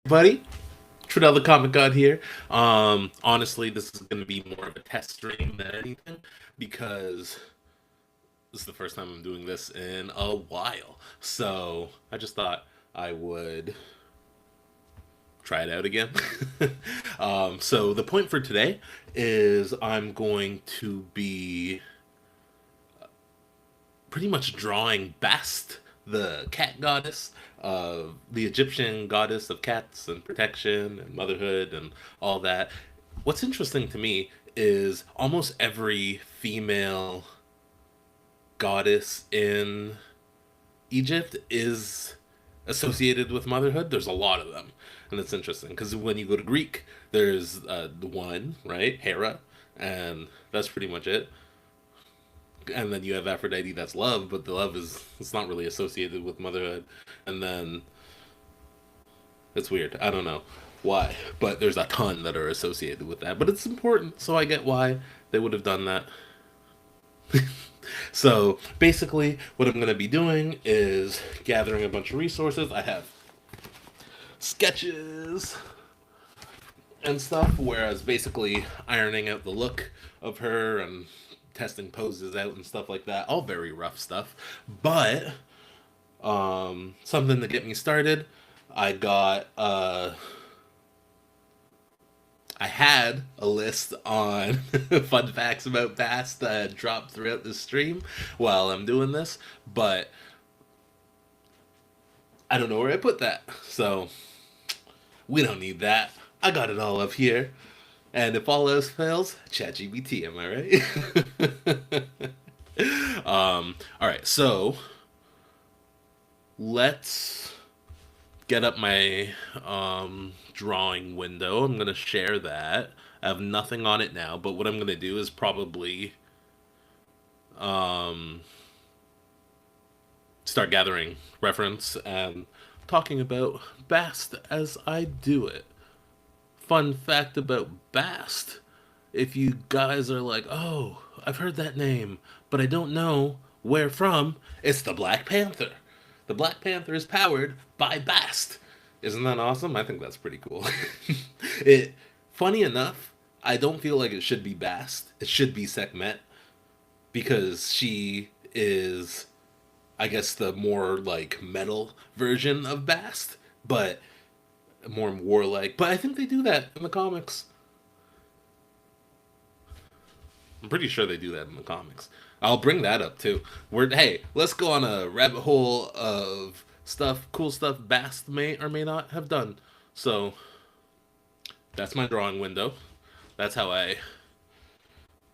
Buddy, Trudell the Comic God here. Honestly, this is going to be more of a test stream than anything because this is the first time I'm doing this in a while. So I just thought I would try it out again. So the point for today is I'm going to be pretty much drawing Bast, the cat goddess, the Egyptian goddess of cats and protection and motherhood and all that. What's interesting to me is almost every female goddess in Egypt is associated with motherhood. There's a lot of them, and it's interesting because when you go to Greek, there's the one, right, Hera, and that's pretty much it. And then you have Aphrodite, that's love, but the love is it's not really associated with motherhood. And then it's weird. I don't know why, but there's a ton that are associated with that. But it's important, so I get why they would have done that. So basically, what I'm going to be doing is gathering a bunch of resources. I have sketches and stuff, whereas basically ironing out the look of her and testing poses out and stuff like that. All very rough stuff, but something to get me started. I got I had a list on fun facts about Bast that dropped throughout the stream while I'm doing this, but I don't know where I put that. So we don't need that. I got it all up here. And if all else fails, ChatGPT, am I right? All right, so let's get up my drawing window. I'm going to share that. I have nothing on it now, but what I'm going to do is probably um, start gathering reference and talking about Bast as I do it. Fun fact about Bast, if you guys are like, oh, I've heard that name, but I don't know where from, it's the Black Panther. The Black Panther is powered by Bast. Isn't that awesome? I think that's pretty cool. it Funny enough, I don't feel like it should be Bast. It should be Sekhmet because she is, I guess, the more like metal version of Bast, but more warlike. But I think they do that in the comics. I'm pretty sure they do that in the comics. I'll bring that up too. Hey, let's go on a rabbit hole of stuff, cool stuff Bast may or may not have done. So that's my drawing window. That's how I.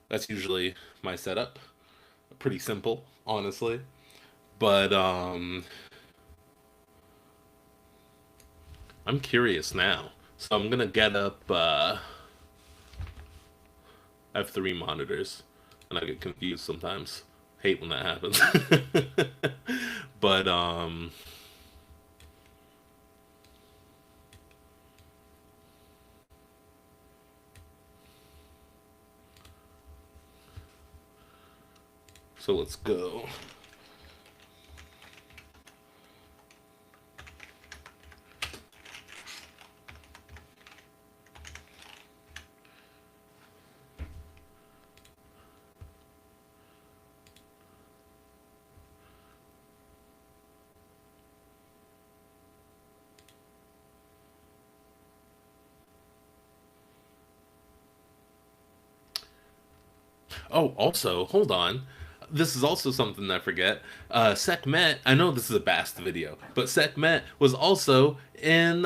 That's usually my setup. Pretty simple, honestly. But I'm curious now. So I'm gonna get up. I have three monitors, and I get confused sometimes. Hate when that happens. but so let's go. Oh, also, hold on. This is also something I forget. Sekhmet, I know this is a Bast video, but Sekhmet was also in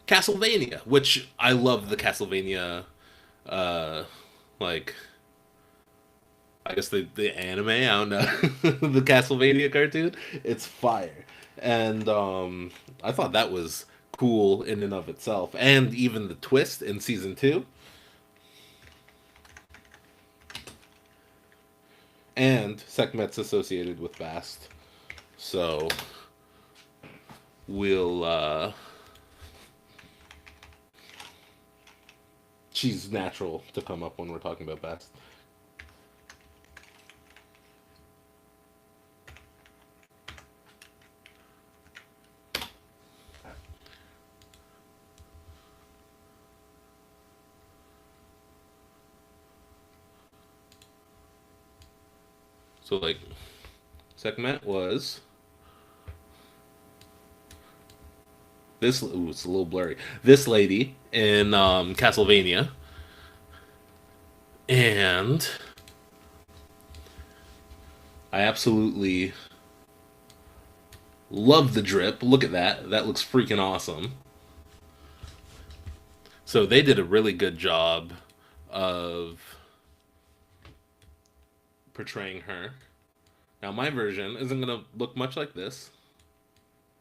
Castlevania, which I love the Castlevania, uh, like, I guess the anime, I don't know, the Castlevania cartoon. It's fire. And I thought that was cool in and of itself. And even the twist in season two. And Sekhmet's associated with Bast. So we'll she's natural to come up when we're talking about Bast. So like Sekhmet was this. Ooh, it's a little blurry. This lady in Castlevania, and I absolutely love the drip. Look at that. That looks freaking awesome. So they did a really good job of portraying her. Now my version isn't gonna look much like this.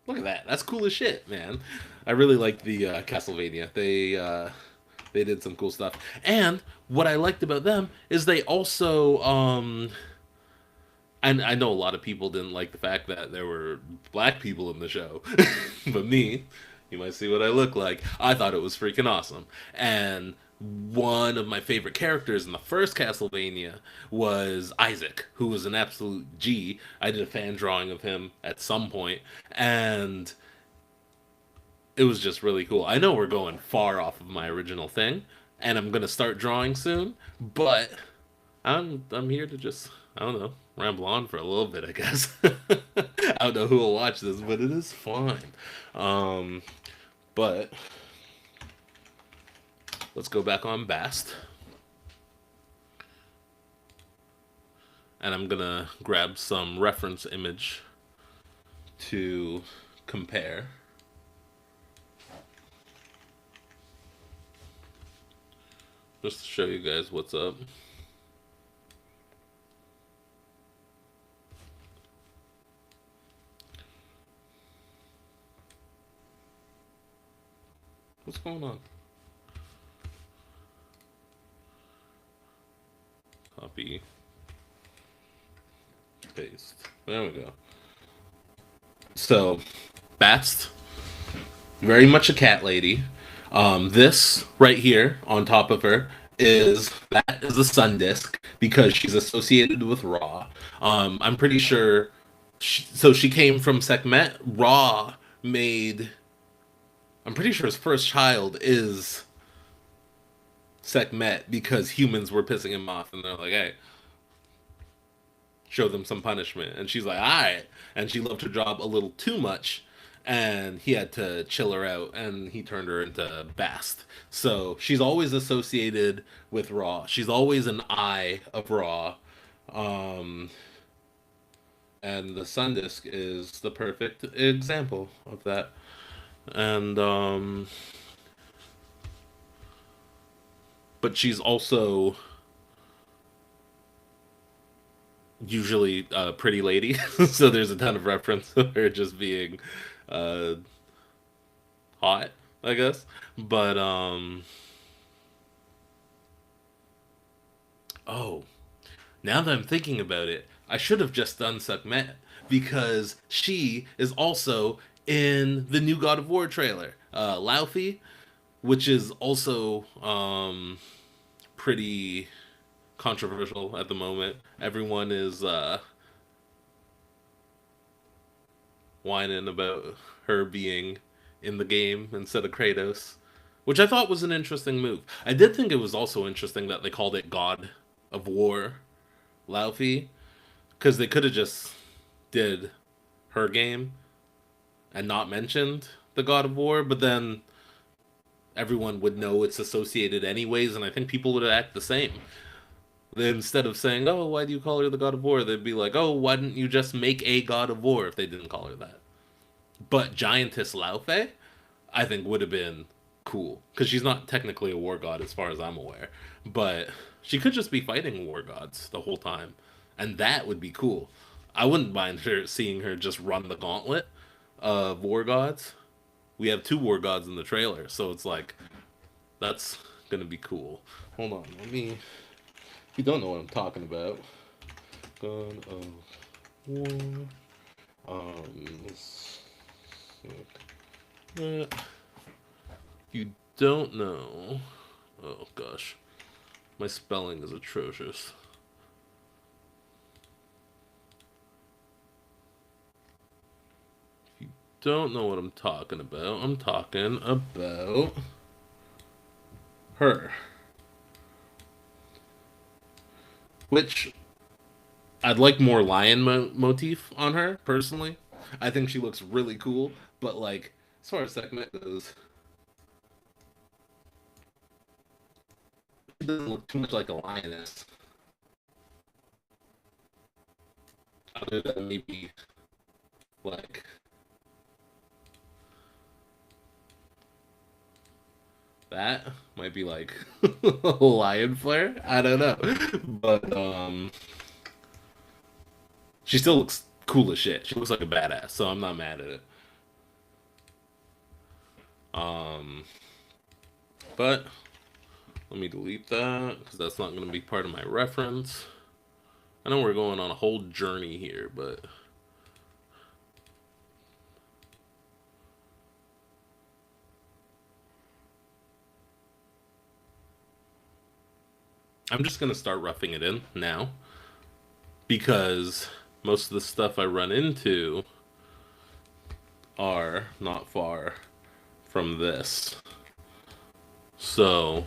Look at that. That's cool as shit, man. I really like the Castlevania. They did some cool stuff. And what I liked about them is they also and I know a lot of people didn't like the fact that there were black people in the show, but me, you might see what I look like. I thought it was freaking awesome. And one of my favorite characters in the first Castlevania was Isaac, who was an absolute G. I did a fan drawing of him at some point, and it was just really cool. I know we're going far off of my original thing, and I'm gonna start drawing soon, but I'm here to just, I don't know, ramble on for a little bit, I guess. I don't know who will watch this, but it is fine. Um, but let's go back on Bast, and I'm gonna grab some reference image to compare. Just to show you guys what's up. What's going on? Copy, paste. There we go. So, Bast, very much a cat lady. This right here on top of her is a sun disk because she's associated with Ra. I'm pretty sure. So she came from Sekhmet. Ra made. I'm pretty sure his first child is Sekhmet because humans were pissing him off, and they're like, "Hey, show them some punishment." And she's like, "All right," and she loved her job a little too much, and he had to chill her out, and he turned her into Bast. So she's always associated with Ra. She's always an eye of Ra. Um, and the Sun Disk is the perfect example of that. And but she's also usually a pretty lady, so there's a ton of reference to her just being uh, hot, I guess. But oh, now that I'm thinking about it, I should have just done Sekhmet because she is also in the new God of War trailer. Laufey, which is also pretty controversial at the moment. Everyone is whining about her being in the game instead of Kratos, which I thought was an interesting move. I did think it was also interesting that they called it God of War Laufey, because they could have just did her game and not mentioned the God of War, but then everyone would know it's associated anyways, and I think people would act the same. Instead of saying, "Oh, why do you call her the God of War?" they'd be like, "Oh, why didn't you just make a God of War?" if they didn't call her that. But Giantess Laufey, I think would have been cool because she's not technically a war god as far as I'm aware, but she could just be fighting war gods the whole time, and that would be cool. I wouldn't mind her seeing her just run the gauntlet of war gods. We have two war gods in the trailer, so it's like that's gonna be cool. Hold on, let me. If you don't know what I'm talking about, God of War. Let's see. You don't know. Oh gosh, my spelling is atrocious. If you don't know what I'm talking about, I'm talking about her. Which I'd like more lion motif on her personally. I think she looks really cool, but like as far as segment goes, it doesn't look too much like a lioness. Other than maybe like that might be like lion flare. I don't know, but she still looks cool as shit. She looks like a badass, so I'm not mad at it. Um, but let me delete that because that's not going to be part of my reference. I know we're going on a whole journey here, but I'm just going to start roughing it in now because most of the stuff I run into are not far from this. So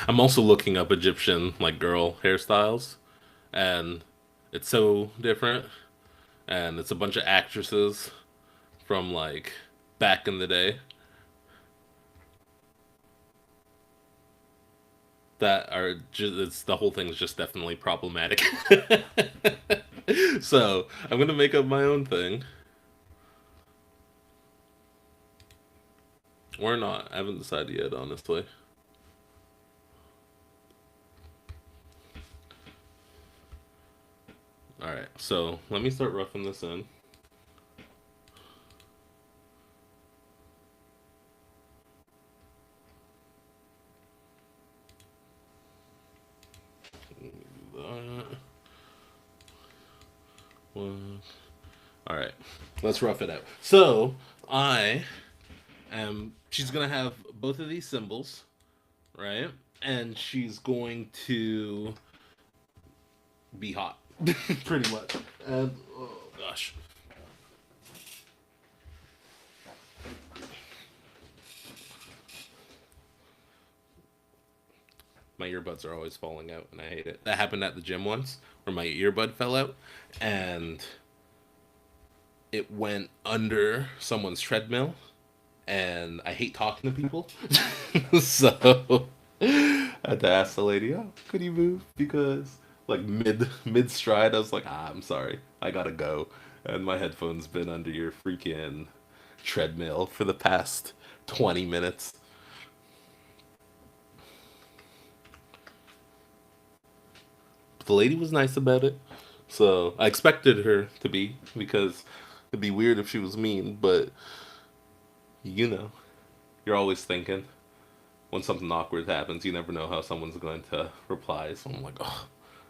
I'm also looking up Egyptian like girl hairstyles, and it's so different. And it's a bunch of actresses from like back in the day that are just it's the whole thing's just definitely problematic. So I'm gonna make up my own thing, or not. I haven't decided yet, honestly. All right, so let me start roughing this in. That one. All right, let's rough it out. So I am. She's gonna have both of these symbols, right? And she's going to be hot, pretty much. And oh gosh, my earbuds are always falling out, and I hate it. That happened at the gym once, where my earbud fell out, and it went under someone's treadmill, and I hate talking to people, so I had to ask the lady, "Oh, could you move?" Because like mid stride, I was like, "Ah, I'm sorry, I gotta go," and my headphones been under your freaking treadmill for the past 20 minutes. But the lady was nice about it, so I expected her to be because it'd be weird if she was mean, but you know, you're always thinking when something awkward happens, you never know how someone's going to reply. So I'm like, oh,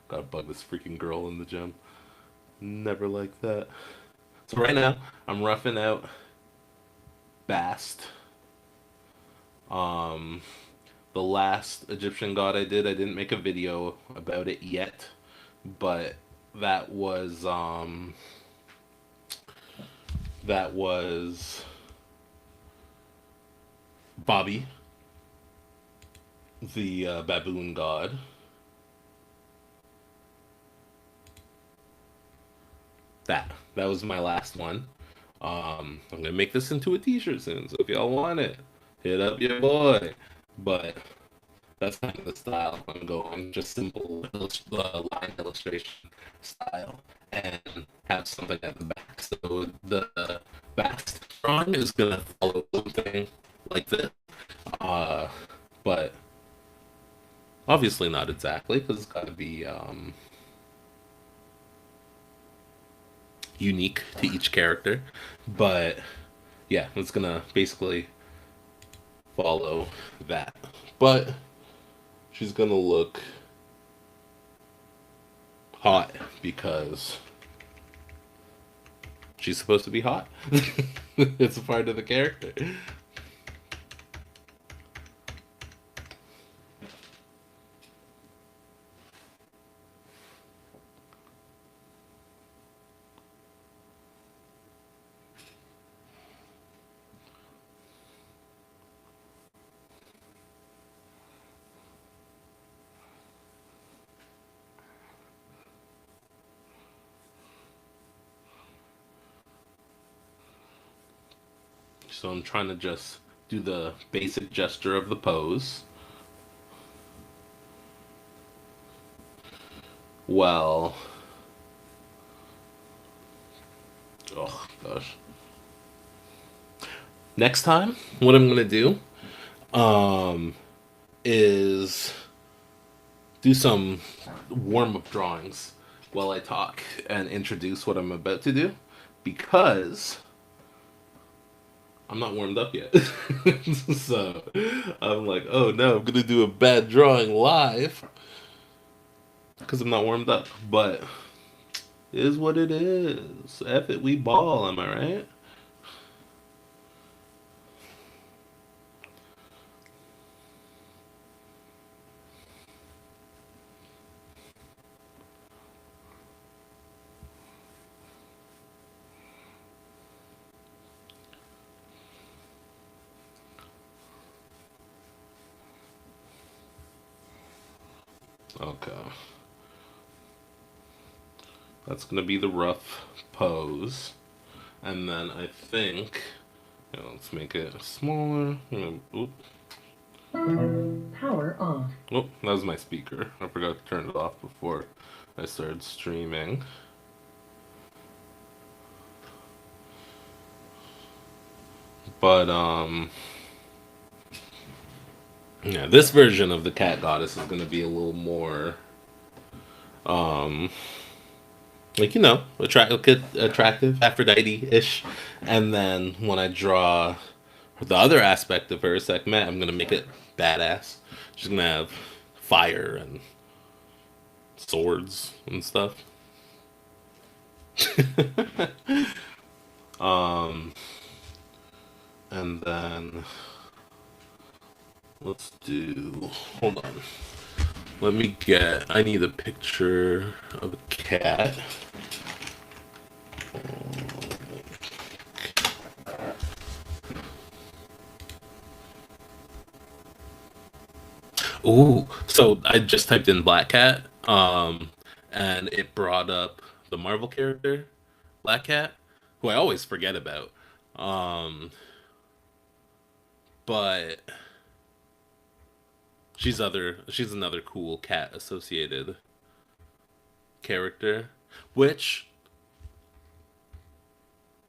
gotta bug this freaking girl in the gym. Never like that. So right now, I'm roughing out Bast. Um, the last Egyptian god I didn't make a video about it yet, but that was um, that was Bobby, the baboon god. That was my last one. I'm gonna make this into a T-shirt soon, so if y'all want it, hit up your boy. But that's kind of the style I'm going, just simple line illustration style, and have something at the back. So the back drawing is gonna follow something like this, uh, but obviously not exactly because it's got to be unique to each character. But yeah, it's gonna basically follow that. But she's gonna look hot because She's supposed to be hot. It's a part of the character. So I'm trying to just do the basic gesture of the pose. Well, oh gosh. Next time, what I'm gonna do, um, is do some warm up drawings while I talk and introduce what I'm about to do, because I'm not warmed up yet. So I'm like, oh no, I'm gonna do a bad drawing live because I'm not warmed up. But it is what it is. F it, we ball. Am I right? Okay. That's gonna be the rough pose, and then I think, let's make it smaller. Oop. Power off. Oh, that was my speaker. I forgot to turn it off before I started streaming. But yeah, this version of the cat goddess is gonna be a little more um like, attractive, Aphrodite-ish. And then when I draw the other aspect of her, Sekhmet, I'm gonna make it badass. She's gonna have fire and swords and stuff. um, and then let's do. Hold on. Let me get. I need a picture of a cat. Ooh, so I just typed in Black Cat, and it brought up the Marvel character Black Cat, who I always forget about. Um, but she's another cool cat associated character, which,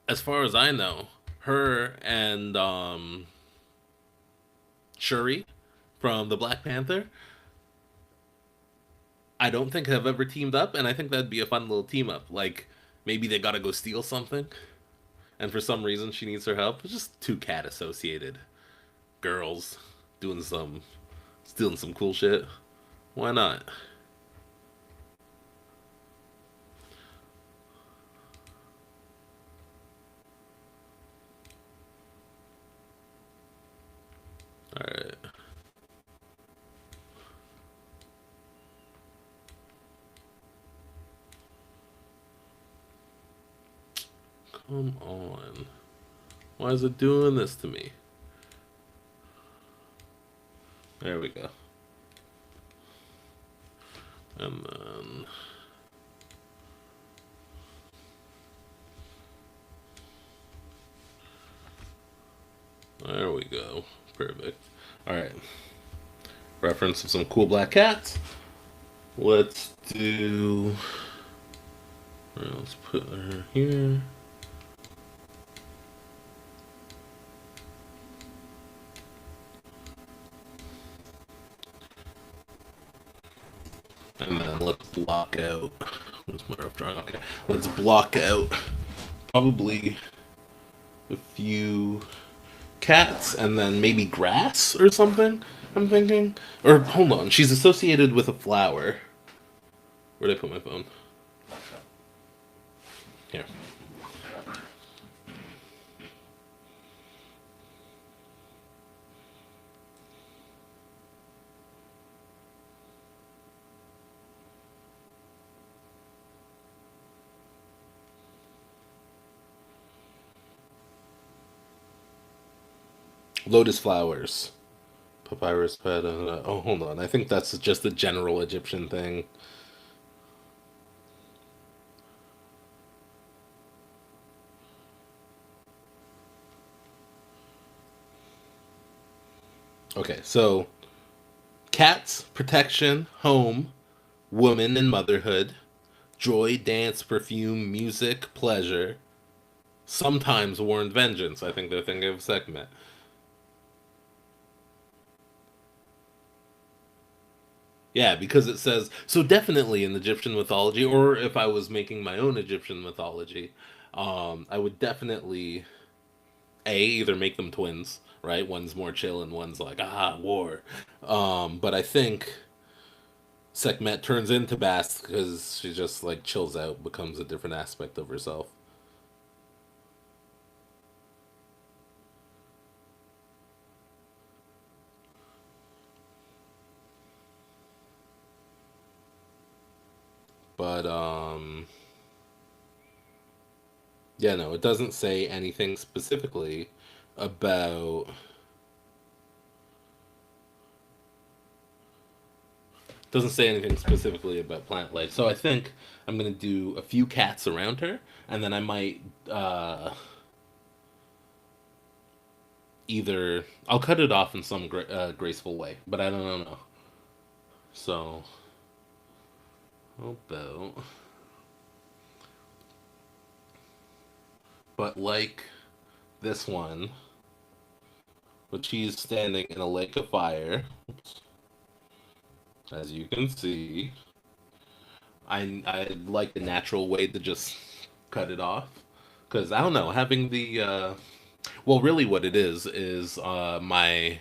as far as I know, her and Shuri from the Black Panther, I don't think have ever teamed up, and I think that'd be a fun little team up. Like, maybe they gotta go steal something, and for some reason she needs her help. It's just two cat associated girls doing some stealing some cool shit. Why not? All right. Come on. Why is it doing this to me? There we go. And then there we go. Perfect. All right. Reference of some cool black cats. Let's do. Let's put her here. And then let's block out. What's my rough drawing? Okay. Let's block out probably a few cats and then maybe grass or something. I'm thinking. Or hold on, she's associated with a flower. Where did I put my phone? Here. Lotus flowers. Papyrus pet. Oh, hold on. I think that's just a general Egyptian thing. Okay, so cats, protection, home, woman and motherhood, joy, dance, perfume, music, pleasure, sometimes war and vengeance. I think they're thinking of Sekhmet. Yeah, because it says so definitely in Egyptian mythology, or if I was making my own Egyptian mythology, I would definitely either make them twins, right? One's more chill and one's like war. But I think Sekhmet turns into Bast because she just like chills out, becomes a different aspect of herself. But yeah, no, it doesn't say anything specifically about doesn't say anything specifically about plant life. So I think I'm gonna do a few cats around her, and then I might either I'll cut it off in some graceful way, but I don't know. So about, but like this one, which he's standing in a lake of fire, as you can see. I like the natural way to just cut it off because I don't know having the well really what it is my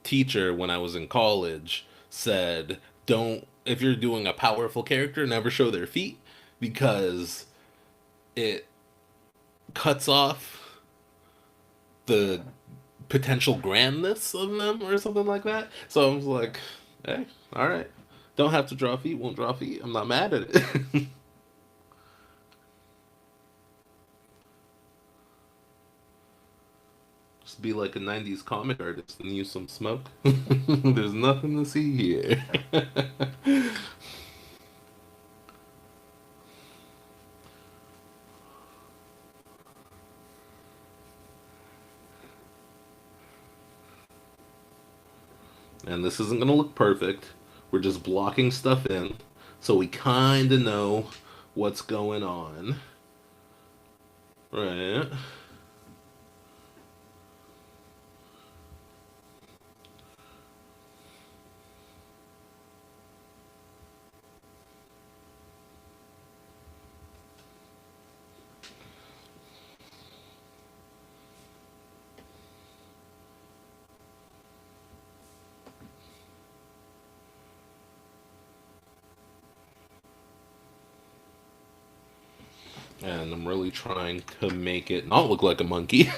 teacher when I was in college said don't if you're doing a powerful character never show their feet because it cuts off the potential grandness of them or something like that. So I was like, hey, all right, don't have to draw feet, won't draw feet. I'm not mad at it. Just be like a '90s comic artist and use some smoke. There's nothing to see here. And this isn't gonna look perfect. We're just blocking stuff in, so we kind of know what's going on, right? And I'm really trying to make it not look like a monkey.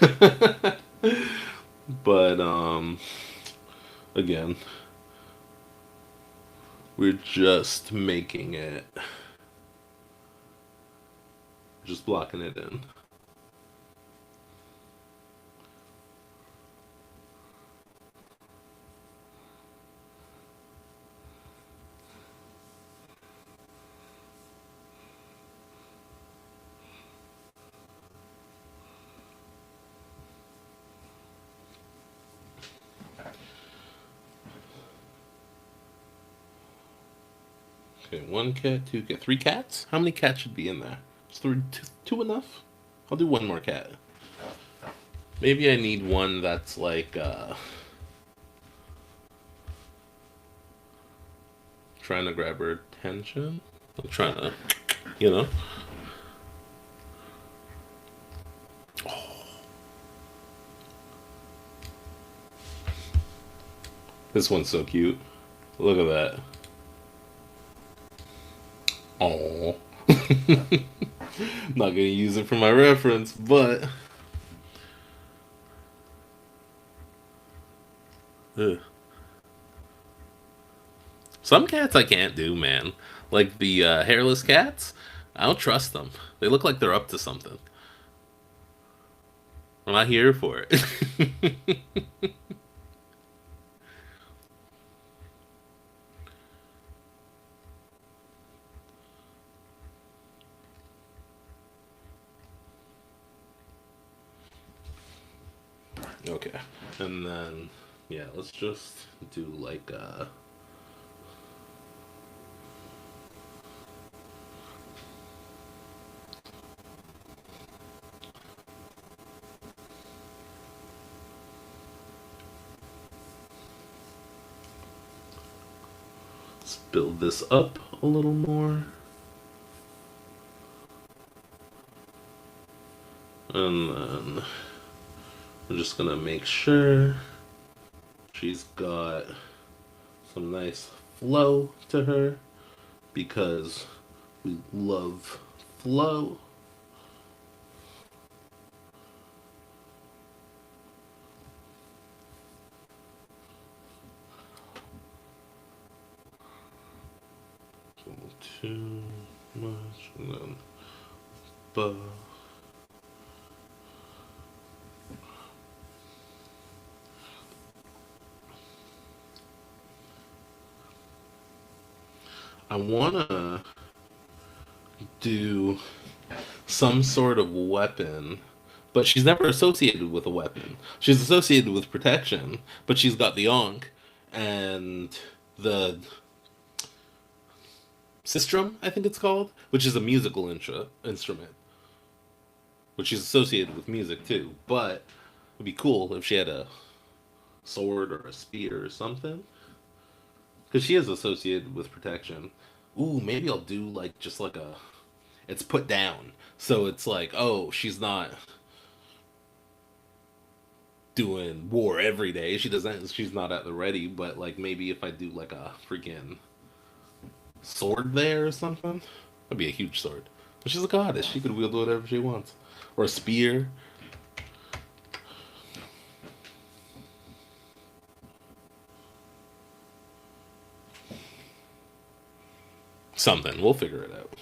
But again, we're just making it, just blocking it in. Okay, one cat, two cat, three cats. How many cats should be in there? Is two enough? I'll do one more cat. Maybe I need one that's like trying to grab her attention. I'm trying to, you know. This one's so cute. Look at that. Oh. Not gonna use it for my reference, but ugh. Some cats I can't do, man. Like the hairless cats, I don't trust them. They look like they're up to something. I'm not here for it. Okay. And then, yeah, let's just do like let's build this up a little more. And then I'm just gonna make sure she's got some nice flow to her because we love flow. Too much, and then but I wanna do some sort of weapon, but she's never associated with a weapon. She's associated with protection, but she's got the Ankh and the Sistrum, I think it's called, which is a musical instrument, which is associated with music too. But it'd be cool if she had a sword or a spear or something, because she is associated with protection. Ooh, maybe I'll do like just like a it's put down. So it's like, oh, she's not doing war every day. She's not at the ready, but like maybe if I do like a freaking sword there or something, that'd be a huge sword. But she's a goddess. She could wield whatever she wants. Or a spear. Something. We'll figure it out.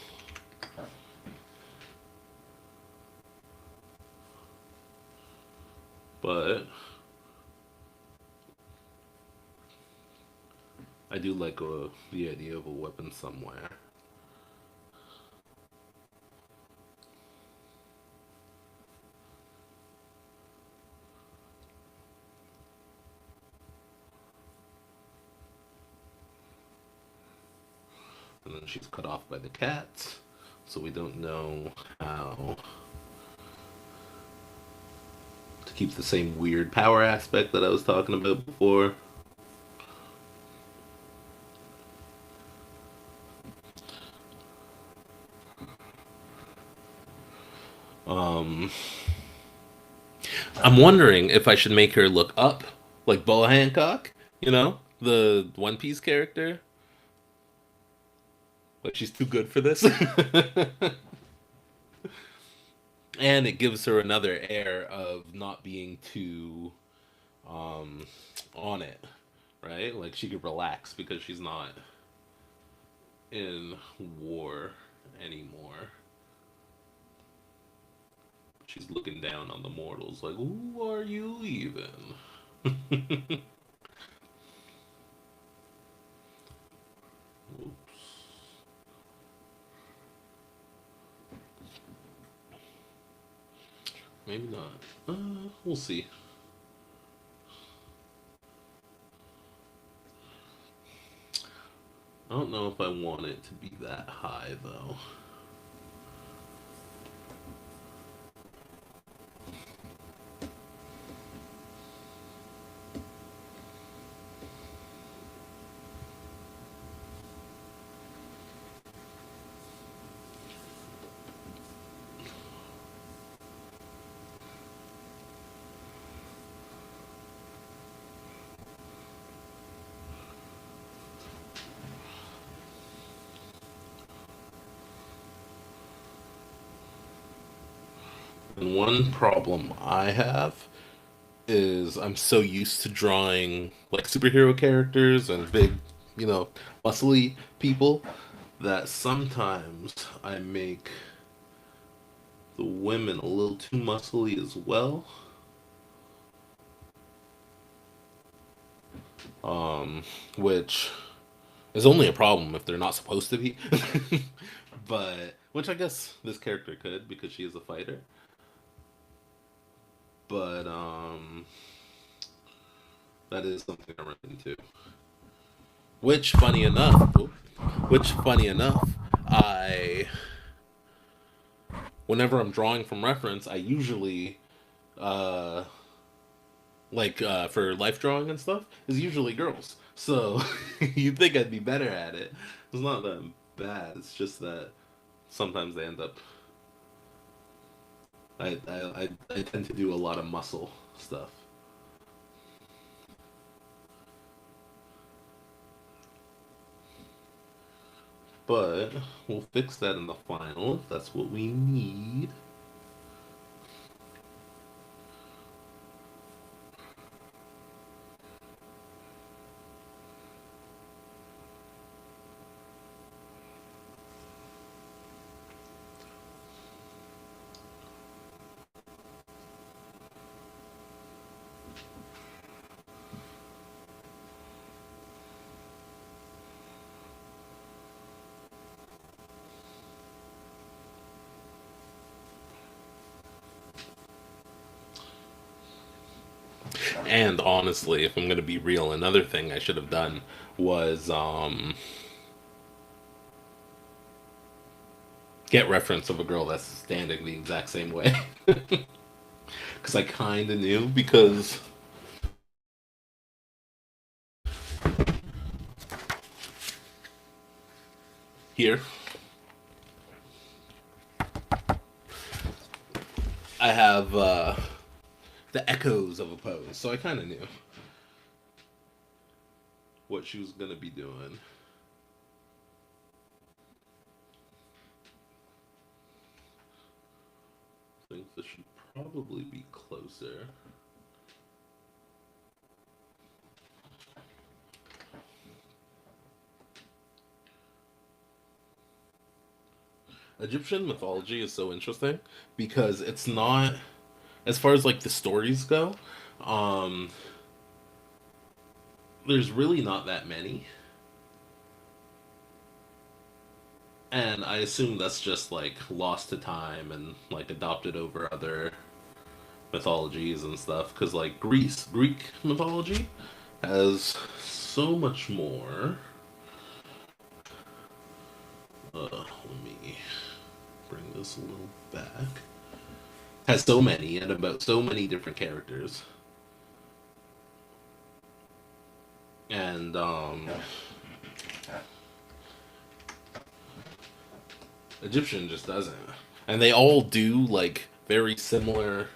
But I do like the idea of a weapon somewhere. And then she's cut off by the cats, so we don't know how to keep the same weird power aspect that I was talking about before. Um, I'm wondering if I should make her look up like Boa Hancock, the One Piece character. Like she's too good for this. And it gives her another air of not being too um on it, right? Like she could relax because she's not in war anymore. She's looking down on the mortals like, who are you even? Oops. Maybe not. We'll see. I don't know if I want it to be that high though. And one problem I have is I'm so used to drawing like superhero characters and big, muscly people that sometimes I make the women a little too muscly as well. which is only a problem if they're not supposed to be. But which I guess this character could because she is a fighter. But that is something I run into. Which funny enough, which funny enough, I whenever I'm drawing from reference, I usually uh for life drawing and stuff is usually girls. So you'd think I'd be better at it. It's not that bad. It's just that sometimes they end up. I tend to do a lot of muscle stuff, but we'll fix that in the final if that's what we need. And honestly, if I'm gonna be real, another thing I should have done was get reference of a girl that's standing the exact same way. Because I kind of knew because here I have the echoes of a pose, so I kind of knew what she was gonna be doing. I think this should probably be closer. Egyptian mythology is so interesting because it's not, as far as like the stories go, um, there's really not that many, and I assume that's just like lost to time and like adopted over other mythologies and stuff. Because like Greek mythology has so much more. Let me bring this a little back. Has so many and about so many different characters, and Egyptian just doesn't. And they all do like very similar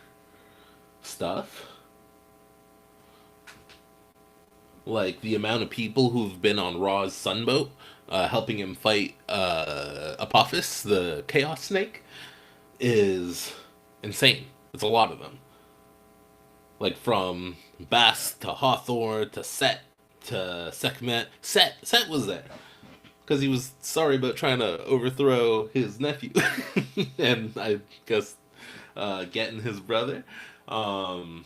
stuff. Like the amount of people who've been on Ra's sunboat, helping him fight Apophis, the Chaos Snake, is insane. It's a lot of them. Like from Bast to Hawthorne to Set to Sekhmet. Set was there because he was sorry about trying to overthrow his nephew, and I guess getting his brother. Um,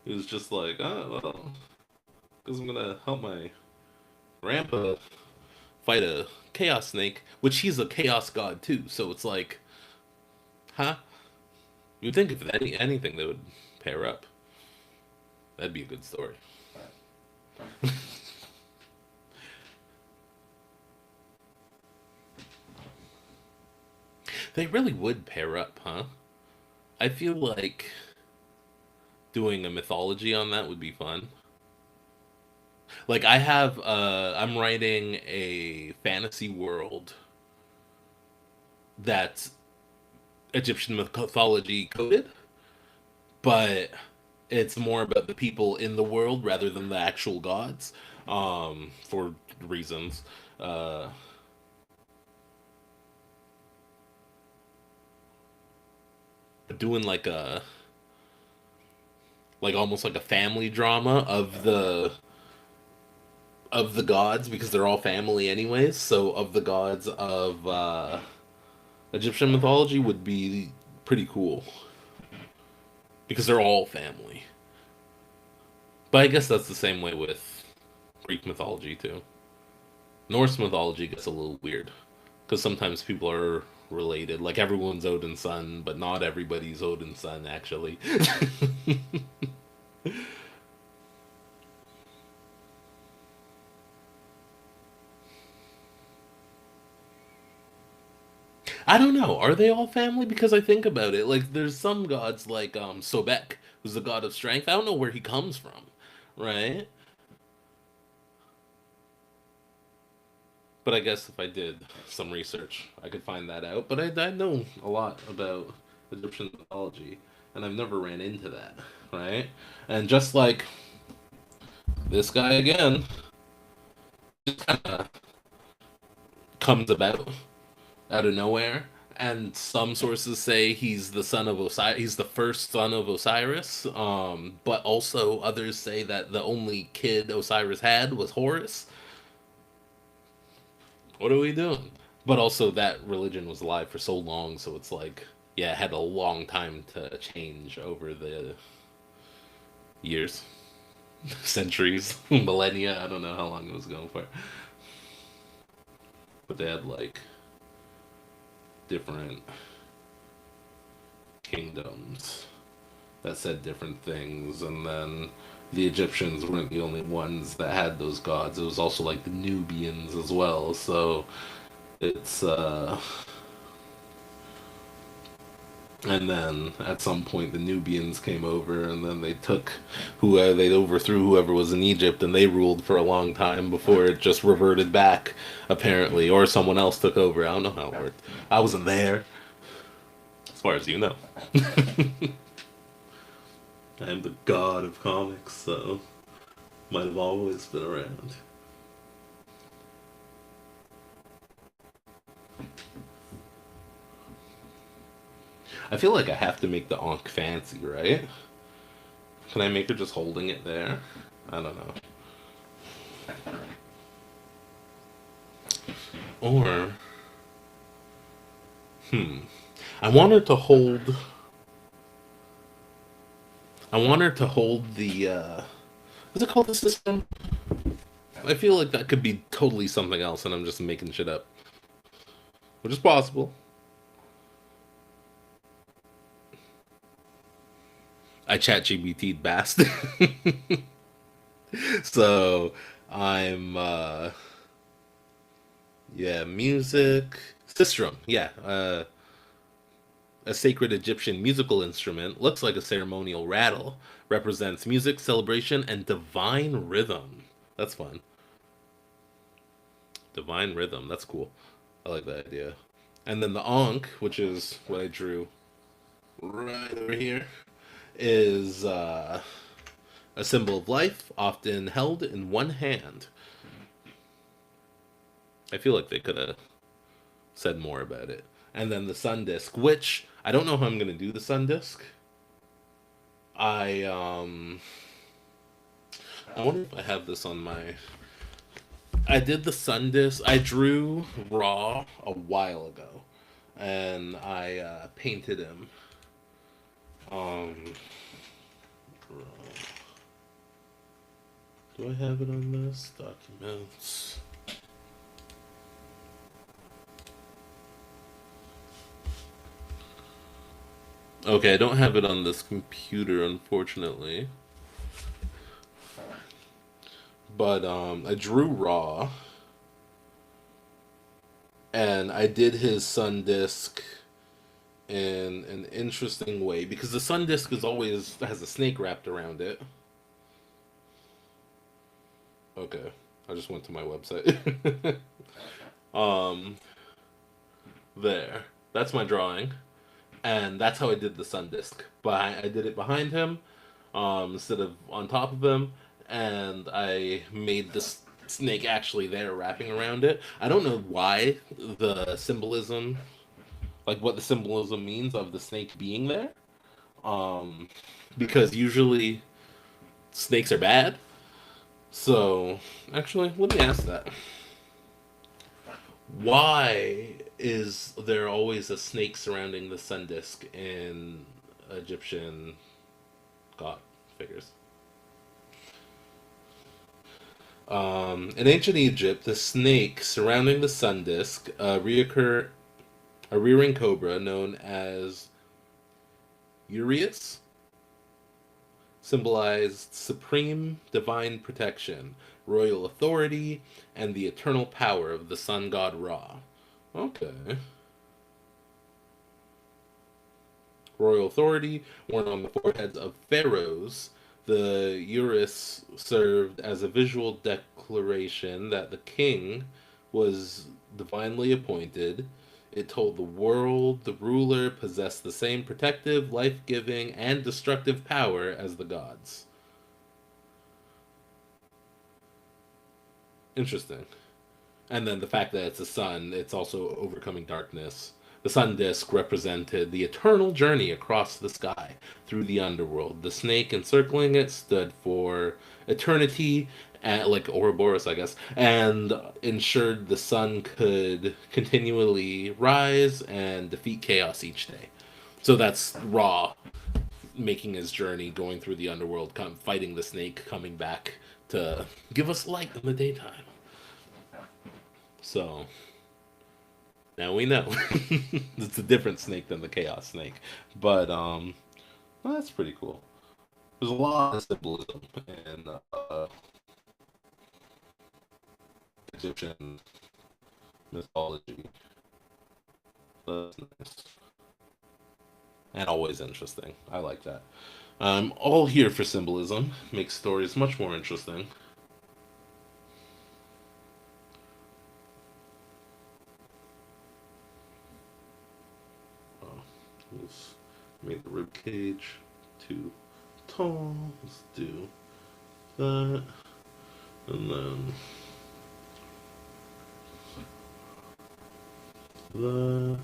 he was just like, oh well, because I'm gonna help my grandpa fight a chaos snake, which he's a chaos god too. So it's like, huh? You'd think if anything they would pair up. That'd be a good story. They really would pair up, huh? I feel like doing a mythology on that would be fun. Like I'm writing a fantasy world that's Egyptian mythology coded, but it's more about the people in the world rather than the actual gods, for reasons. Uh, doing like almost like a family drama of the gods because they're all family anyways. So of the gods of Egyptian mythology would be pretty cool because they're all family. But I guess that's the same way with Greek mythology too. Norse mythology gets a little weird because sometimes people are related. Like everyone's Odin's son, but not everybody's Odin's son actually. I don't know. Are they all family? Because I think about it, like there's some gods like Sobek, who's the god of strength. I don't know where he comes from, right? But I guess if I did some research, I could find that out. But I know a lot about Egyptian mythology, and I've never ran into that, right? And just like this guy again, just kind of comes about out of nowhere. And some sources say he's the son of Osiris. He's the first son of Osiris. But also others say that the only kid Osiris had was Horus. What are we doing? But also that religion was alive for so long, so it's like, yeah, it had a long time to change over the years, centuries, millennia. I don't know how long it was going for, but they had like different kingdoms that said different things, and then the Egyptians weren't the only ones that had those gods. It was also like the Nubians as well. So it's and then at some point the Nubians came over, and then they took who they overthrew whoever was in Egypt, and they ruled for a long time before it just reverted back, apparently, or someone else took over. I don't know how it worked. I wasn't there, as far as you know. I am the god of comics, so might have always been around. I feel like I have to make the Ankh fancy, right? Can I make her just holding it there? I don't know. Or, hmm, I want her to hold. I want her to hold the. What's it called? The system. I feel like that could be totally something else, and I'm just making shit up, which is possible. I chat GBT'd Bast. So I'm yeah, music. Sistrum, yeah. A sacred Egyptian musical instrument, looks like a ceremonial rattle, represents music, celebration, and divine rhythm. That's fun. Divine rhythm, that's cool. I like that idea. And then the Ankh, which is what I drew right over here, is a symbol of life, often held in one hand. I feel like they could have said more about it. And then the sun disk, which I don't know how I'm gonna do the sun disk. I I wonder if I have this on my. I did the sun disk. I drew Raw a while ago, and I painted him. Um, do I have it on this documents? Okay, I don't have it on this computer, unfortunately. But I drew Raw, and I did his sun disk in an interesting way because the sun disk is always has a snake wrapped around it. Okay, I just went to my website. um, there. That's my drawing, and that's how I did the sun disk. But I did it behind him, instead of on top of him, and I made this snake actually there wrapping around it. I don't know why the symbolism, like what the symbolism means of the snake being there. Um, because usually snakes are bad. So, actually, let me ask that. Why is there always a snake surrounding the sun disk in Egyptian god figures? In ancient Egypt, the snake surrounding the sun disk, a rearing cobra known as Urius, symbolized supreme divine protection, royal authority, and the eternal power of the sun god Ra. Okay. Royal authority worn on the foreheads of pharaohs. The Urus served as a visual declaration that the king was divinely appointed. It told the world the ruler possessed the same protective, life giving, and destructive power as the gods. Interesting. And then the fact that it's a sun, it's also overcoming darkness. The sun disk represented the eternal journey across the sky through the underworld. The snake encircling it stood for eternity, like Ouroboros, I guess, and ensured the sun could continually rise and defeat chaos each day. So that's Ra making his journey, going through the underworld, fighting the snake, coming back to give us light in the daytime. So now we know. It's a different snake than the chaos snake. But well, that's pretty cool. There's a lot of symbolism in Egyptian mythology. That's nice. And always interesting. I like that. I'm all here for symbolism. Makes stories much more interesting. Oh, let's make the rib cage too tall. Let's do that. And then that.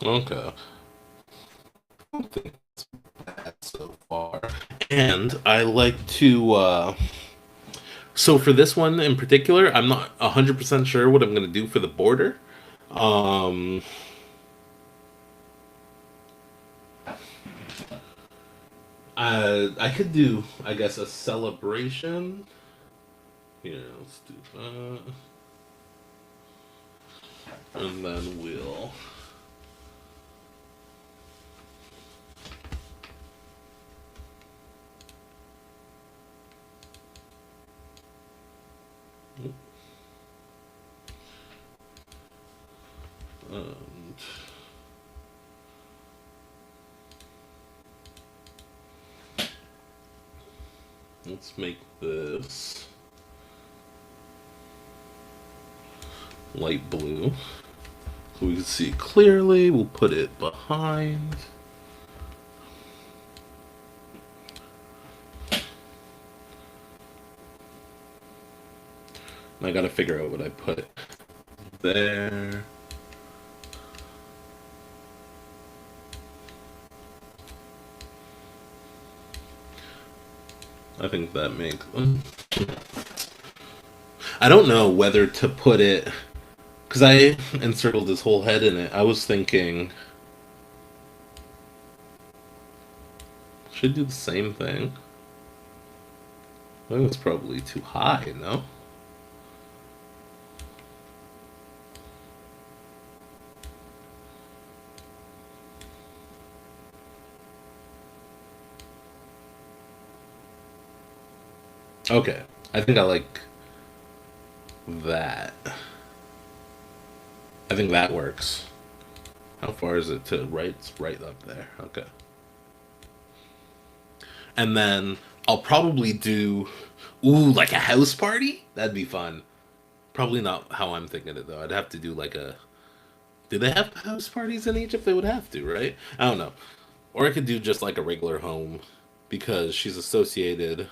Okay. I don't think that's so far. And I like to so for this one in particular, I'm not 100% sure what I'm going to do for the border. Um I could do, I guess, a celebration. Here, let's do that. And then we'll. And let's make this light blue so we can see clearly. We'll put it behind. I gotta figure out what I put there. I think that makes. I don't know whether to put it because I encircled his whole head in it. I was thinking should I do the same thing. I think it's probably too high. No. Okay. I think I like that. I think that works. How far is it to right? It's right up there. Okay. And then I'll probably do, ooh, like a house party. That'd be fun. Probably not how I'm thinking it though. I'd have to do like Do they have house parties in Egypt? They would have to, right? I don't know. Or I could do just like a regular home because she's associated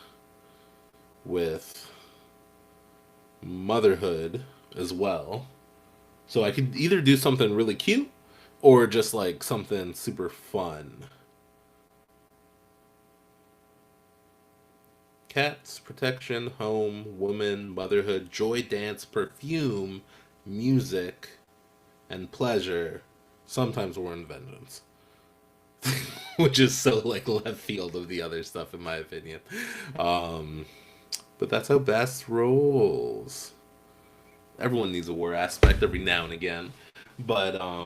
with motherhood as well. So I could either do something really cute or just like something super fun. Cats, protection, home, woman, motherhood, joy, dance, perfume, music, and pleasure. Sometimes war and vengeance. Which is so like left field of the other stuff in my opinion. Um, but that's how Bass rolls. Everyone needs a war aspect every now and again. But I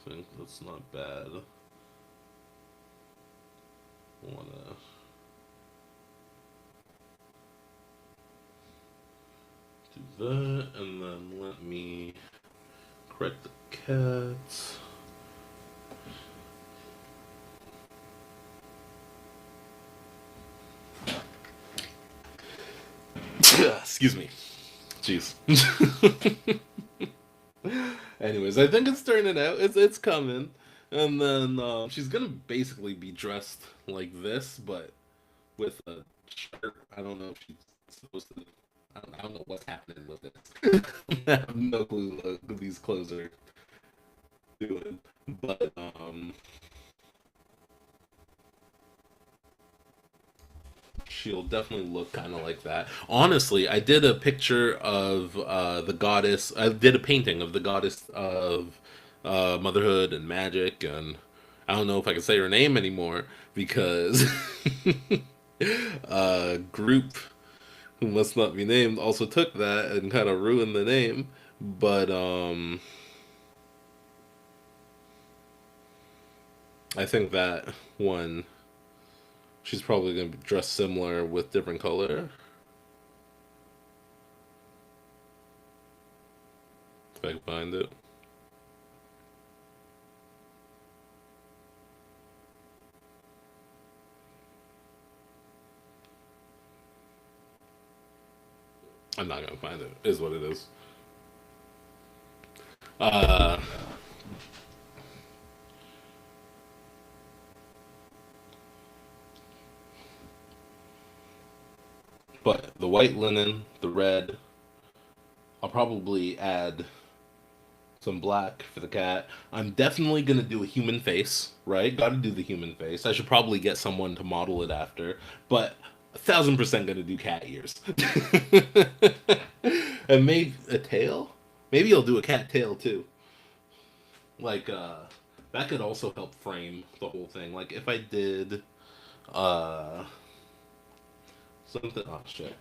think that's not bad. Wanna do that and then let me correct the cats. Excuse me. Jeez. Anyways, I think it's turning out. It's coming, and then she's gonna basically be dressed like this, but with a shirt. I don't know if she's supposed to. I don't know what's happening with this. I have no clue what these clothes are doing, but she'll definitely look kind of like that. Honestly, I did a picture of the goddess. I did a painting of the goddess of motherhood and magic, and I don't know if I can say her name anymore because a group who must not be named also took that and kind of ruined the name. But I think that one, she's probably gonna be dressed similar with different color. If I can find it. I'm not gonna find it. Is what it is. Uh, but the white linen, the red. I'll probably add some black for the cat. I'm definitely gonna do a human face, right? Got to do the human face. I should probably get someone to model it after, but 1,000% gonna do cat ears. And maybe a tail. Maybe I'll do a cat tail too. Like that could also help frame the whole thing. Like if I did uh something. Oh shit.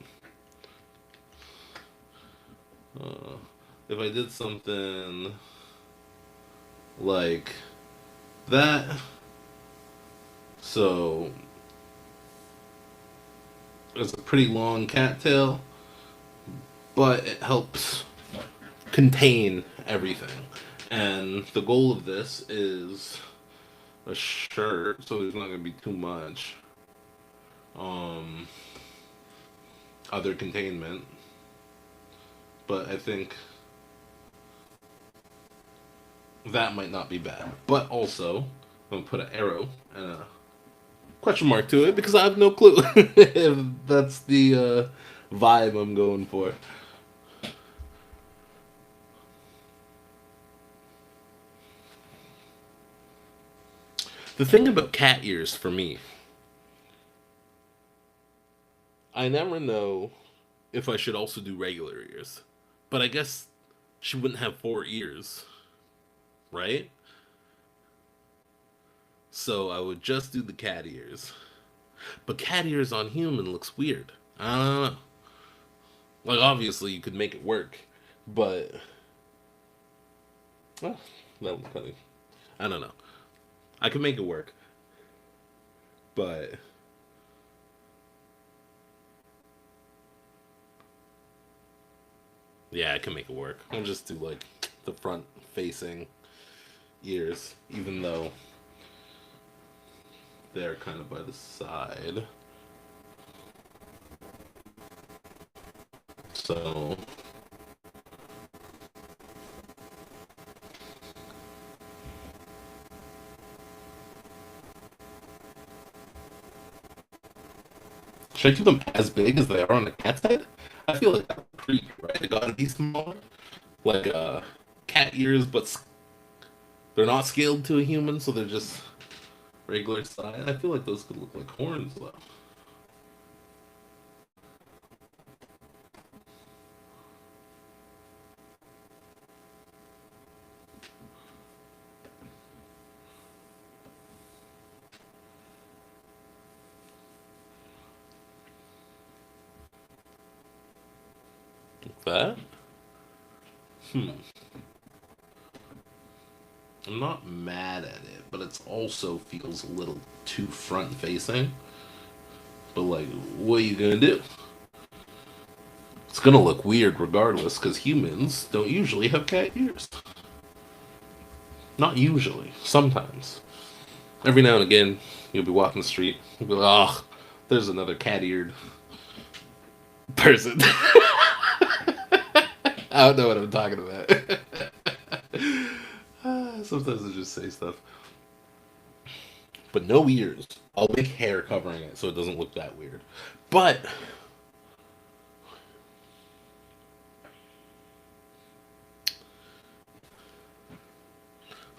Uh, if I did something like that, so it's a pretty long cattail, but it helps contain everything. And the goal of this is a shirt, so there's not gonna be too much um other containment. But I think that might not be bad. But also, I'm gonna put an arrow and a question mark to it because I have no clue if that's the vibe I'm going for. The thing about cat ears for me, I never know if I should also do regular ears. But I guess she wouldn't have four ears, right? So I would just do the cat ears. But cat ears on human looks weird. I don't know. Like obviously you could make it work, but well, that was funny. I don't know. I could make it work, but yeah, I can make it work. I'll just do like the front facing ears, even though they're kind of by the side. So should I do them as big as they are on a cat's head? I feel like that's pretty right. They gotta be smaller, like cat ears, but they're not scaled to a human, so they're just regular size. I feel like those could look like horns though. Like that. Hmm. I'm not mad at it, but it also feels a little too front facing. But like, what are you gonna do? It's gonna look weird regardless, because humans don't usually have cat ears. Not usually. Sometimes. Every now and again, you'll be walking the street. You'll be like, oh, there's another cat-eared person. I don't know what I'm talking about. Sometimes I just say stuff. But no ears. I'll make hair covering it so it doesn't look that weird. But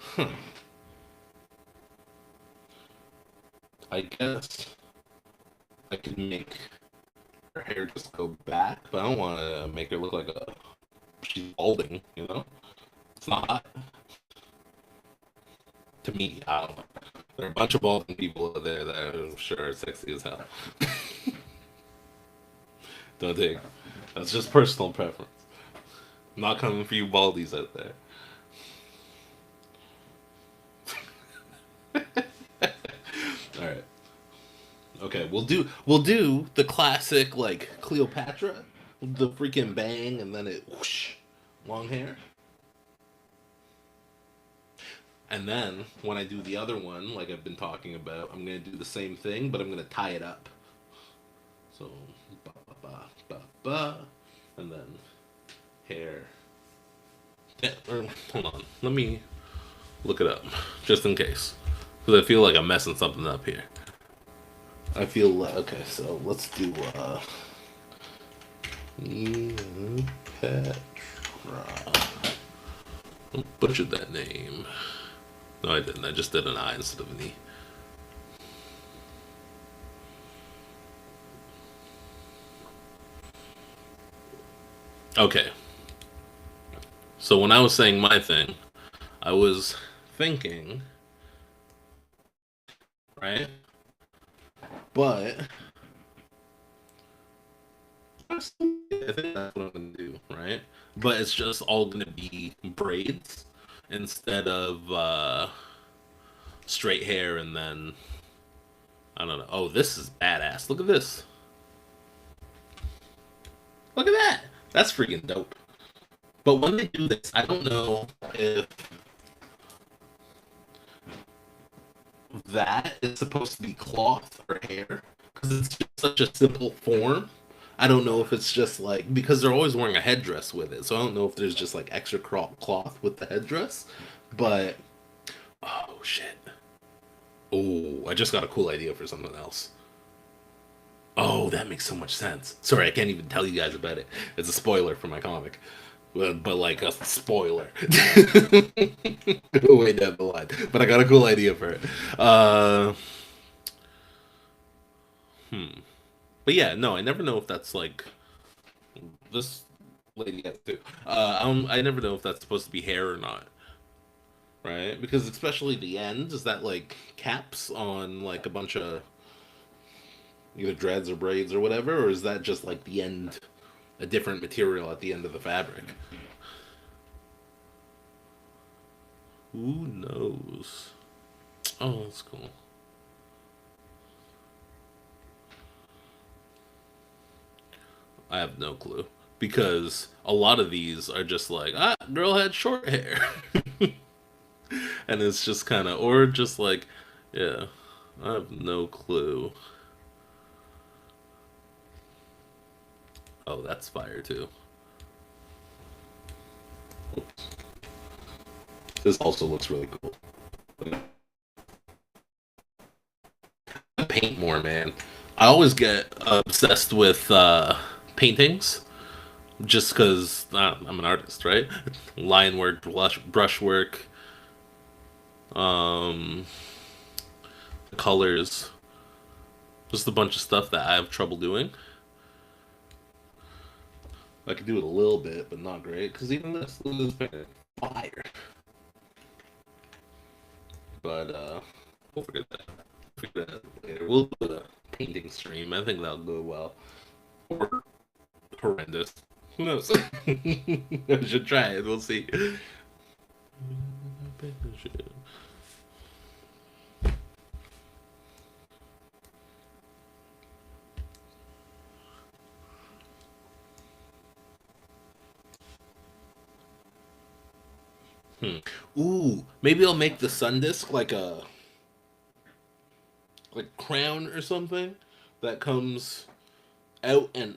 huh, I guess I could make her hair just go back, but I don't want to make her look like a she's balding. You know, it's not hot to me. I don't know. There are a bunch of balding people out there that I'm sure are sexy as hell. Don't take. That's just personal preference. I'm not coming for you baldies out there. All right. Okay, we'll do the classic like Cleopatra, the freaking bang, and then it whoosh, long hair. And then when I do the other one, like I've been talking about, I'm gonna do the same thing, but I'm gonna tie it up. So ba ba ba ba ba, and then hair. Yeah, hold on, let me look it up just in case, because I feel like I'm messing something up here. I feel like okay, so let's do Cleopatra. I butchered that name. No, I didn't. I just did an I instead of an E. Okay, so when I was saying my thing, I was thinking, right? But I think that's what I'm gonna do, right? But it's just all gonna be braids instead of straight hair, and then I don't know. Oh, this is badass. Look at this. Look at that. That's freaking dope. But when they do this, I don't know if that is supposed to be cloth or hair because it's just such a simple form. I don't know if it's just like because they're always wearing a headdress with it, so I don't know if there's just like extra cloth with the headdress. But oh shit! Oh, I just got a cool idea for something else. Oh, that makes so much sense. Sorry, I can't even tell you guys about it. It's a spoiler for my comic. But like a spoiler. Way down the line. But I got a cool idea for it. Uh, hmm. But yeah, no, I never know if that's like this lady has too. I never know if that's supposed to be hair or not, right? Because especially the end is that like caps on like a bunch of either dreads or braids or whatever, or is that just like the end, a different material at the end of the fabric? Who knows? Oh, that's cool. I have no clue because a lot of these are just like ah, girl had short hair, and it's just kind of or just like yeah, I have no clue. Oh, that's fire too. This also looks really cool. Paint more, man. I always get obsessed with paintings just because I'm an artist, right? Line work, brush work, um, colors, just a bunch of stuff that I have trouble doing. I can do it a little bit, but not great. Because even this painting, fire. But we'll forget that. Forget that later. We'll do a painting stream. I think that'll go well. Or horrendous. Who knows? I should try it. We'll see. Hmm. Ooh, maybe I'll make the sun disk like a crown or something that comes out and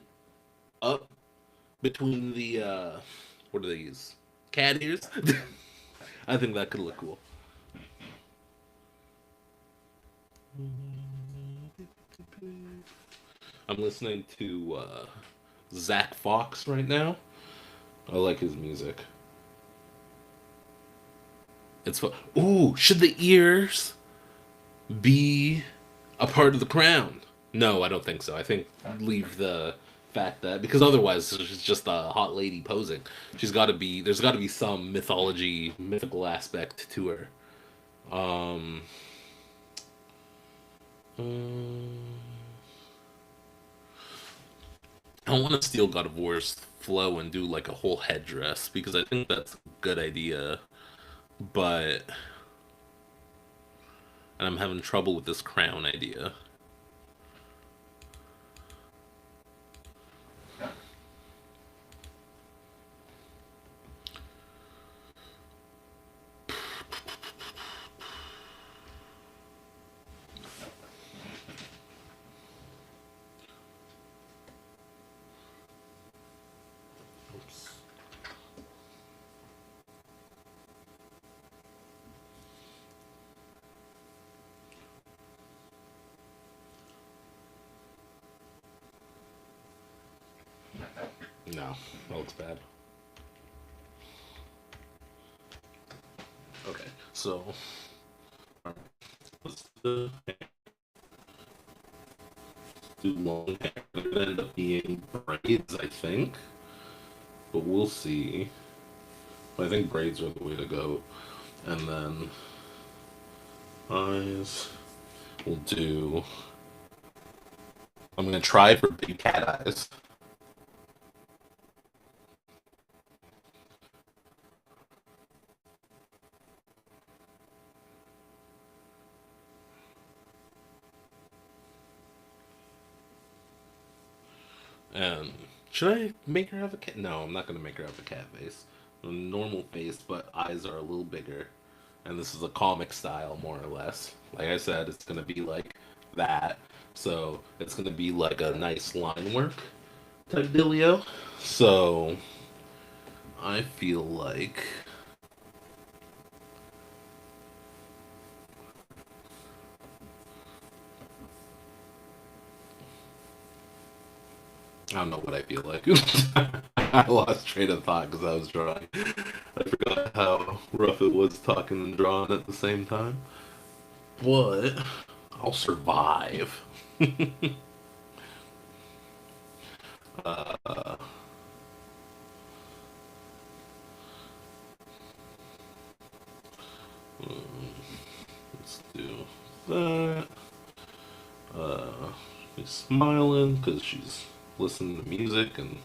up between the what do they use? Cat ears. I think that could look cool. I'm listening to Zach Fox right now. I like his music. It's fun. Ooh, should the ears be a part of the crown? No, I don't think so. I think leave the fact that because otherwise she's just a hot lady posing. She's got to be. There's got to be some mythology, mythical aspect to her. Um. um, I don't want to steal God of War's flow and do like a whole headdress because I think that's a good idea, but and I'm having trouble with this crown idea. Oops. No, that looks bad. Okay, so let's do long hair. It could end up being braids, I think, but we'll see. I think braids are the way to go. And then eyes. We'll do. I'm gonna try for big cat eyes. And should I make her have a cat? No, I'm not gonna make her have a cat face. A normal face, but eyes are a little bigger. And this is a comic style, more or less. Like I said, it's gonna be like that. So it's gonna be like a nice line work type dealio. So I feel like I don't know what I feel like. I lost train of thought because I was drawing. I forgot how rough it was talking and drawing at the same time. But I'll survive. uh, let's do that. She's smiling because she's listening to music and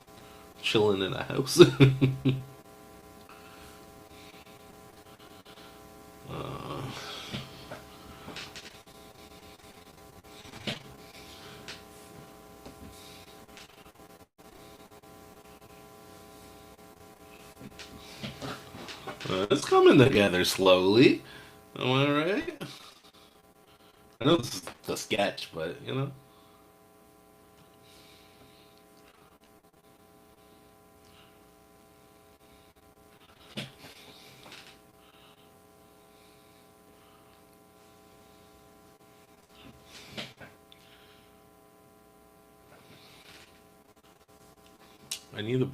chilling in a house. uh, it's coming together slowly. Am I right? I know this is a sketch, but you know. I need a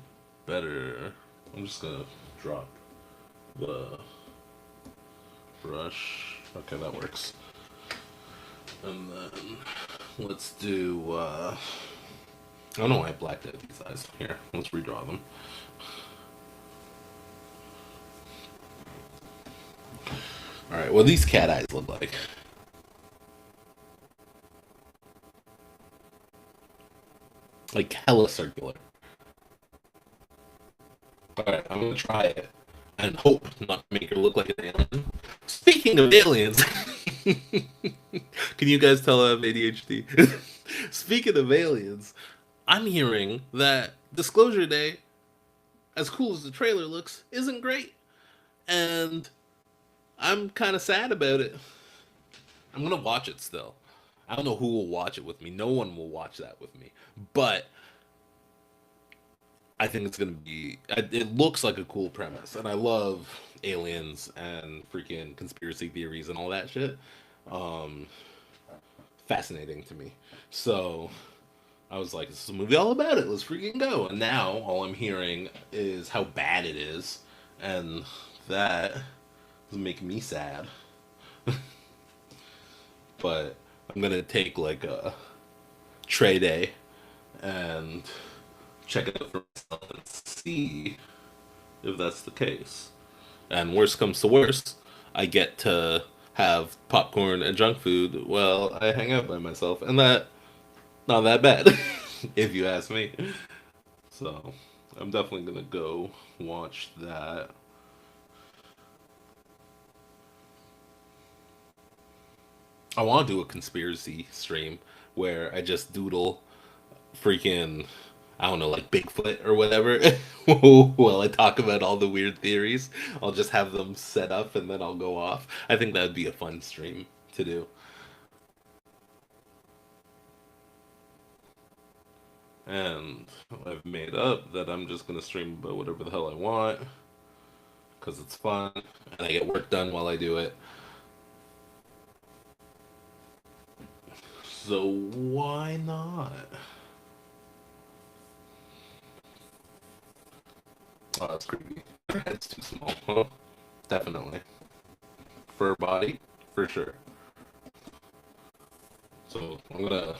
better. I'm just gonna drop the brush. Okay, that works. And then let's do. I don't know why I blacked out these eyes. Here, let's redraw them. All right, what do these cat eyes look like? Like hella circular. All right, I'm gonna try it and hope not to make her look like an alien. Speaking of aliens, can you guys tell I have ADHD? Speaking of aliens, I'm hearing that Disclosure Day, as cool as the trailer looks, isn't great, and I'm kind of sad about it. I'm gonna watch it still. I don't know who will watch it with me. No one will watch that with me, but I think it's gonna be. It looks like a cool premise, and I love aliens and freaking conspiracy theories and all that shit. Um, Fascinating to me. So I was like, "This is a movie all about it. Let's freaking go!" And now all I'm hearing is how bad it is, and that is making me sad. But I'm gonna take like a tray day and check it out for myself and see if that's the case. And worst comes to worst, I get to have popcorn and junk food while I hang out by myself, and that not that bad, if you ask me. So I'm definitely gonna go watch that. I want to do a conspiracy stream where I just doodle freaking, I don't know, like Bigfoot or whatever. While I talk about all the weird theories, I'll just have them set up and then I'll go off. I think that would be a fun stream to do. And I've made up that I'm just gonna stream about whatever the hell I want because it's fun and I get work done while I do it. So why not? Oh, that's creepy. Her head's too small. Huh? Definitely. For her body, for sure. So I'm gonna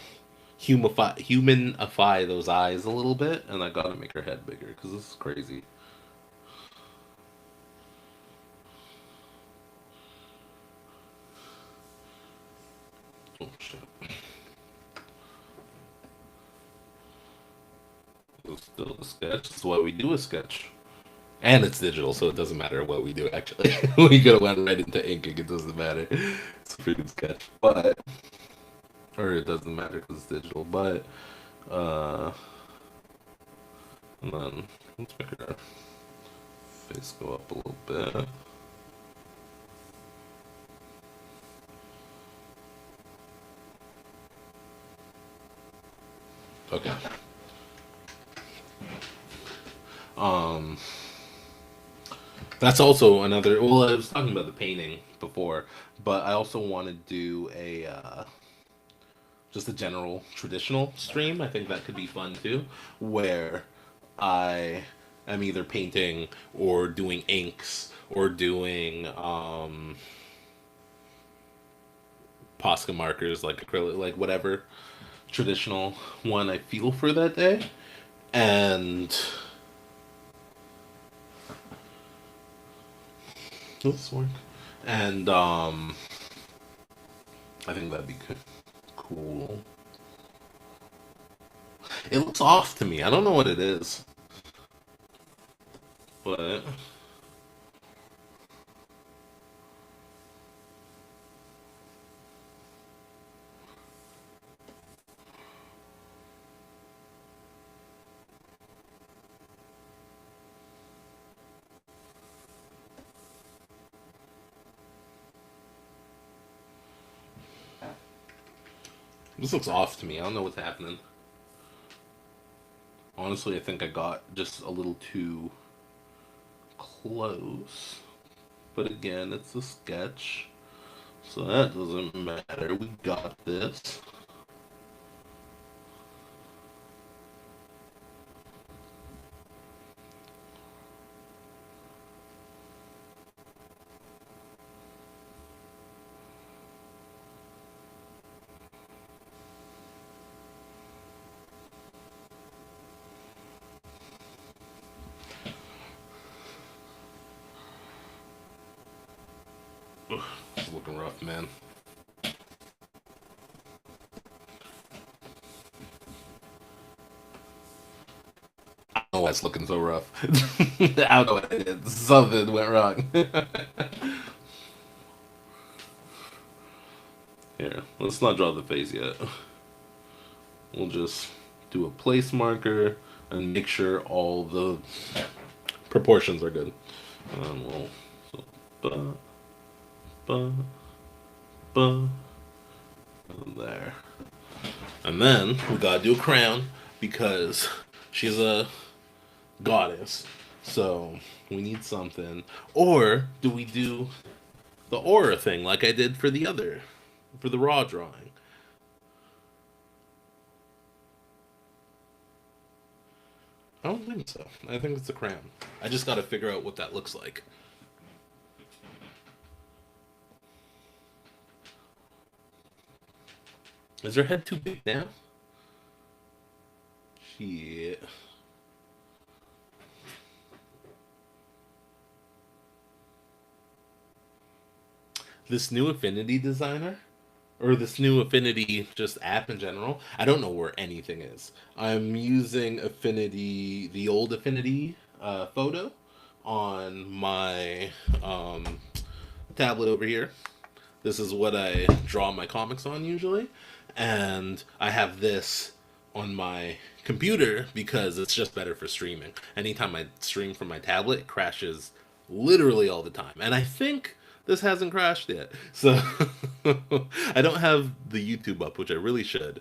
humanify those eyes a little bit, and I gotta make her head bigger because this is crazy. Oh shit! It's still a sketch. That's why we do a sketch, and it's digital, so it doesn't matter what we do. Actually, we could have went right into inking. It doesn't matter. It's a freaking sketch, but or it doesn't matter because it's digital. But uh, and then let's make her face go up a little bit. Okay. Um, that's also another. Well, I was talking about the painting before, but I also want to do a just a general traditional stream. I think that could be fun too, where I am either painting or doing inks or doing Posca markers, like acrylic, like whatever traditional one I feel for that day, and this work, and I think that'd be good. Cool. It looks off to me. I don't know what it is, but this looks off to me. I don't know what's happening. Honestly, I think I got just a little too close. But again, it's a sketch, so that doesn't matter. We got this. It's looking rough, man. Oh, it's looking so rough. I don't know what it is. Something went wrong. Here, let's not draw the face yet. We'll just do a place marker and make sure all the proportions are good. We'll so ba ba ba there, and then we gotta do a crown because she's a goddess. So we need something. Or do we do the aura thing like I did for the raw drawing? I don't think so. I think it's a crown. I just got to figure out what that looks like. Is her head too big now? Shit. This new Affinity designer, or this new Affinity just app in general, I don't know where anything is. I'm using Affinity, the old Affinity photo on my tablet over here. This is what I draw my comics on usually. And I have this on my computer because it's just better for streaming. Anytime I stream from my tablet, it crashes literally all the time. And I think this hasn't crashed yet. So I don't have the YouTube up, which I really should.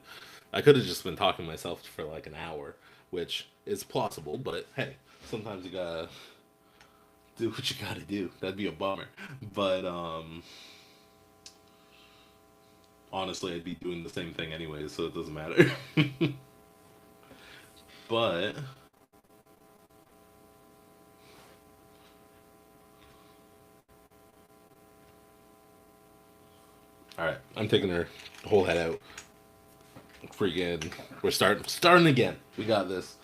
I could have just been talking to myself for like an hour, which is plausible, but hey, sometimes you gotta do what you gotta do. That'd be a bummer. But honestly, I'd be doing the same thing anyway, so it doesn't matter. But all right, I'm taking her whole head out. Freaking, we're starting again. We got this.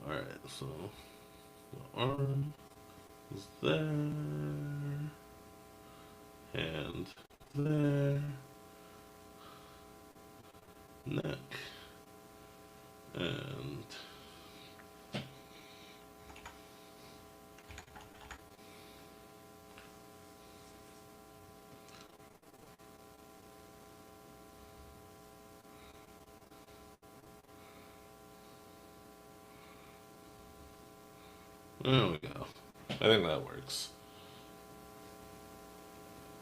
All right, so the arm is there, hand there, neck, and there we go. I think that works.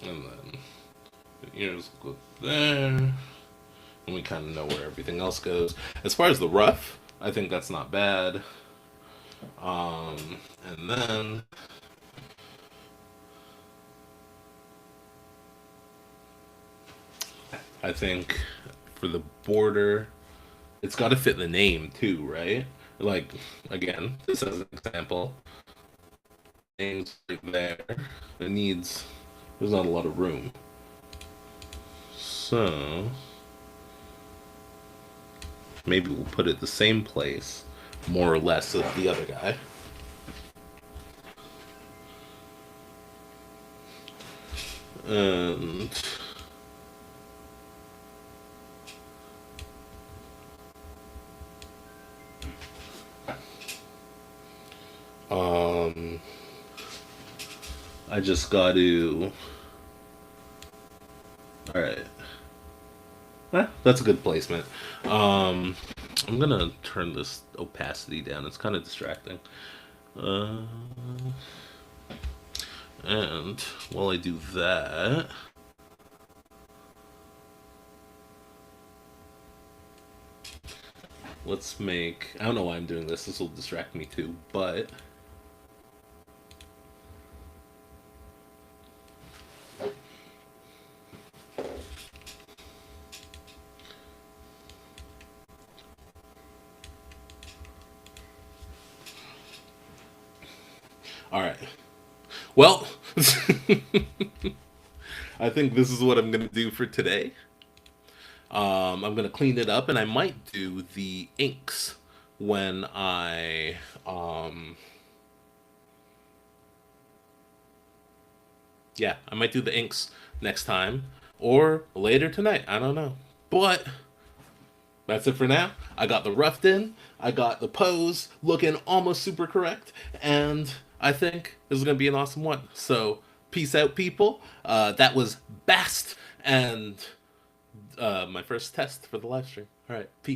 And then the ears go there, and we kind of know where everything else goes. As far as the rough, I think that's not bad. And then I think for the border, it's got to fit the name too, right? Like again, this as an example, names right there. It needs. There's not a lot of room, so maybe we'll put it the same place, more or less, as the other guy. And um, I just got to. All right. That's a good placement. Um, I'm gonna turn this opacity down. It's kind of distracting. Uh, and while I do that, let's make. I don't know why I'm doing this. This will distract me too. But all right. Well, I think this is what I'm gonna do for today. I'm gonna clean it up, and I might do the inks when I Yeah, I might do the inks next time or later tonight. I don't know. But that's it for now. I got the roughed in, I got the pose looking almost super correct, and I think this is going to be an awesome one. So, peace out, people. That was Bast and my first test for the live stream. All right, peace.